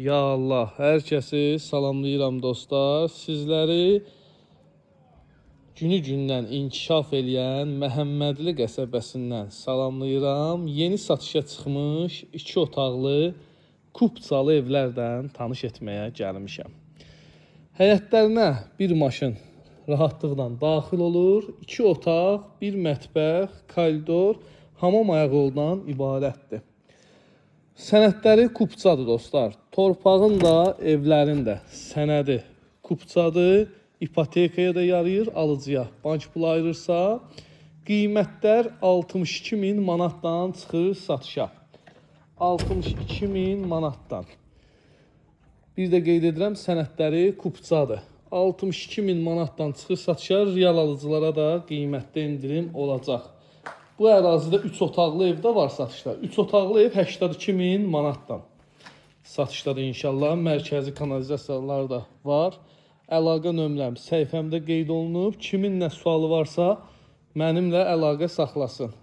Ya Allah, hər kəsi salamlayıram dostlar. Sizləri günü-gündən inkişaf eləyən Məhəmmədli qəsəbəsindən salamlayıram. Yeni satışa çıxmış 2 otaqlı kupçalı evlərdən tanış etməyə gəlmişəm. Həyətlərinə bir maşın rahatlıqla daxil olur. 2 otaq, 1 mətbəx, koridor, hamam ayaqyoldan ibarətdir. Sənədləri kupçadır dostlar. Torpağın da, evlərin də sənədi kupçadır. İpotekaya da yarayır, alıcıya bank pulu ayırırsa. Qiymətlər 62.000 manatdan çıxır satışa. 62.000 manatdan. Bir də qeyd edirəm, sənədləri kupçadır. 62.000 manatdan çıxır satışa, real alıcılara da qiymətdə indirim olacaq. Bu ərazidə 3 otaqlı ev də var satışda. 3 otaqlı ev 82.000 manatdan satışdadır inşallah. Mərkəzi kanalizasiyalar da var. Əlaqə nömrəm səhifəmdə qeyd olunub. Kimin nə sualı varsa mənimlə əlaqə saxlasın.